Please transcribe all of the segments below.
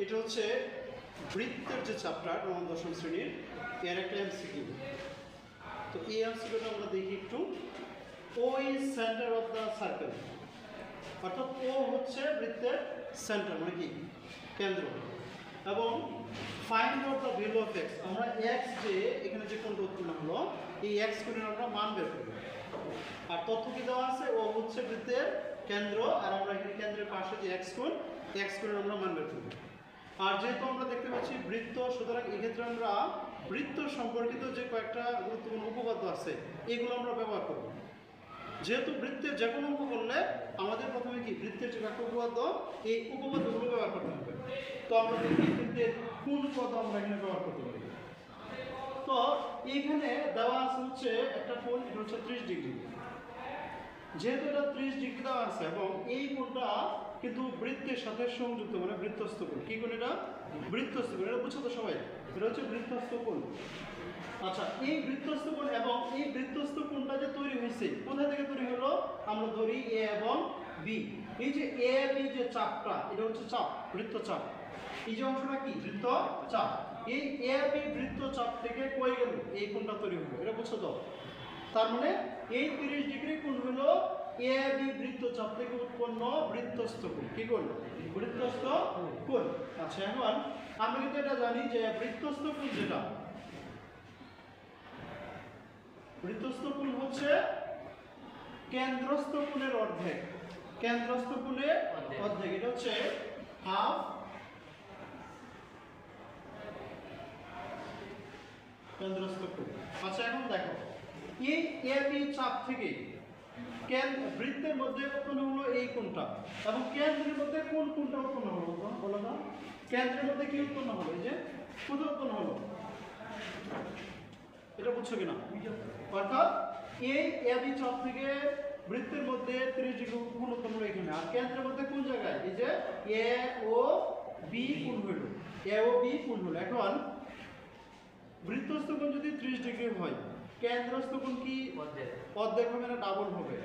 এটা হচ্ছে বৃত্তের যে চ্যাপ্টার নবম দশম শ্রেণীর এর একটা এমসিকিউ। তো এই এমসিকিউটা আমরা দেখি একটু। O is centre of the circle, অর্থাৎ ও হচ্ছে বৃত্তের সেন্টার মানে কি কেন্দ্র, এবং find out the value of x. আমরা এক্স যে এখানে যে কোণটা উৎপন্ন হলো এই এক্স কোণের আমরা মান বের করব। আর তথ্য কি দেওয়া আছে, ও হচ্ছে বৃত্তের কেন্দ্র, আর আমরা এখানে কেন্দ্রের পাশে যে এক্স কোণের আমরা মান বের করব। আর যেহেতু আমরা দেখতে পাচ্ছি বৃত্ত, সুতরাং এক্ষেত্রে আমরা বৃত্ত সম্পর্কিত যে কয়েকটা গুরুত্বপূর্ণ উপপাদ্য আছে এগুলো আমরা ব্যবহার করব। যেহেতু বৃত্তের যে কোনো অঙ্ক করলে আমাদের প্রথমে কি বৃত্তের যে একটা উপপাদ্য, এই উপপাদ্যগুলো ব্যবহার করতে হবে। তো আমরা দেখি বৃত্তের কোন উপপাদ্য আমরা এখানে ব্যবহার করতে পারি। তো এইখানে দেওয়া আছে হচ্ছে একটা কোণ, এটা হচ্ছে 30 ডিগ্রি। যেহেতু এটা 30 ডিগ্রি দেওয়া আছে এবং এই কোণটা কিন্তু বৃত্তের সাথে সংযুক্ত, মানে বৃত্তস্থ কোণ। কি কোণ এটা? বৃত্তস্থ কোণ। এটা বুঝছো তো সবাই? এটা হচ্ছে বৃত্তস্থ কোণ। আচ্ছা, এই বৃত্তস্থ কোণ এবং এই বৃত্তস্থ কোণটা যে তৈরি হয়েছে কোথা থেকে তৈরি হলো, আমরা ধরি এ এবং বি। এই যে এ বি যে চাপটা, এটা হচ্ছে চাপ, বৃত্তচাপ। এই যে অংশটা কি বৃত্তচাপ। এই এ বি বৃত্তচাপ থেকে কই গেল এই কোণটা তৈরি হলো, এটা বুঝছো তো? তার মানে এই 30 ডিগ্রি কোণ হলো এ বি বৃত্তচাপ থেকে উৎপন্ন বৃত্তস্থ কোণ। কি কোণ? বৃত্তস্থ কোণ। আচ্ছা, এখন আমরা কিন্তু এটা জানি যে বৃত্তস্থ কোণ যেটা, বৃত্তস্থ কোণ হচ্ছে কেন্দ্রস্থ কোণের অর্ধেক। কেন্দ্রস্থ কোণের অর্ধেক, এটা হচ্ছে হাফ কেন্দ্রস্থ কোণ। আচ্ছা, এখন দেখো এই এ বি চাপ থেকে বৃত্তের মধ্যে উৎপন্ন হলো এই কোণটা, এবং কেন্দ্রের মধ্যে কোন কোণটা উৎপন্ন হলো বলো তো? কেন্দ্রের মধ্যে কি উৎপন্ন হলো? এই যে কোথায় উৎপন্ন হলো, এটা বুঝছো কিনা? অর্থাৎ এই এ বি চাপ থেকে বৃত্তের মধ্যে 30 ডিগ্রি কোণ উৎপন্ন হলো এখানে, আর কেন্দ্রের মধ্যে কোন জায়গায়? এই যে এ ও বি কোণ হলো, এ ও বি কোণ হলো। এখন বৃত্তস্থ কোণ যদি 30 ডিগ্রি হয়, কেন্দ্রস্থ কোণ কি অর্ধেক হবে না ডাবল হবে?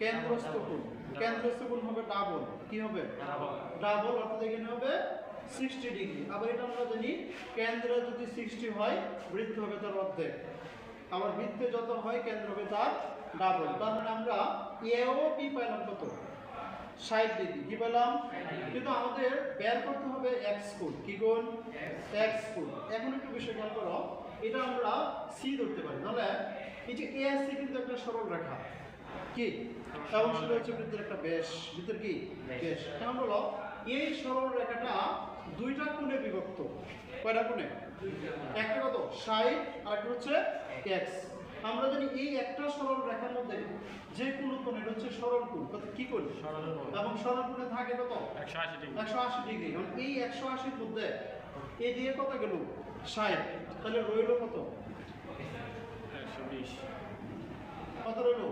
কেন্দ্রস্থ কোণ হবে ডাবল। কি হবে? ডাবল, অর্থাৎ এখানে হবে 60 ডিগ্রি। আবার এটা আমরা জানি কেন্দ্রে যদি 60 হয় বৃত্ত হবে তার অর্ধেক, আবার বৃত্তে যত হয় কেন্দ্র হবে তার ডাবল। তার মানে আমরা এ ও বি পাইলাম কত? 60 ডিগ্রি। কি পেলাম? কিন্তু আমাদের বের করতে হবে এক্স কোণ। কি কোণ? এক্স কোণ। এখন একটু বিষয় খেয়াল করো, এটা আমরা সি ধরতে পারি। তাহলে এই যে এ সি কিন্তু একটা সরল রেখা, কি এবং সেটা হচ্ছে বৃত্তের একটা ব্যাস। বৃত্তের কি ব্যাস। কেমন বলো? এই সরল রেখাটা দুইটা কোণে বিভক্ত। কয়টা কোণে? একটা কত 60, আর একটা হচ্ছে এক্স। আমরা জানি এই একটা সরল রেখার মধ্যে যে কোন কোণ, এটা হচ্ছে সরল কোণ। কত? কি কোণ? সরল কোণ। এবং সরল কোণে থাকে কত? 180 ডিগ্রি। 180 ডিগ্রি। এবং এই 180 এর মধ্যে এই দিয়ে কত গেল? 60। তাহলে রইল কত? 120। কত রইল?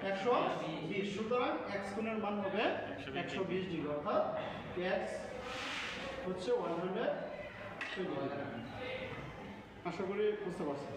120। সুতরাং এক্স কোণের মান হবে 120 ডিগ্রি, অর্থাৎ এক্স হচ্ছে 120 ডিগ্রি। আশা করি বুঝতে পারছেন।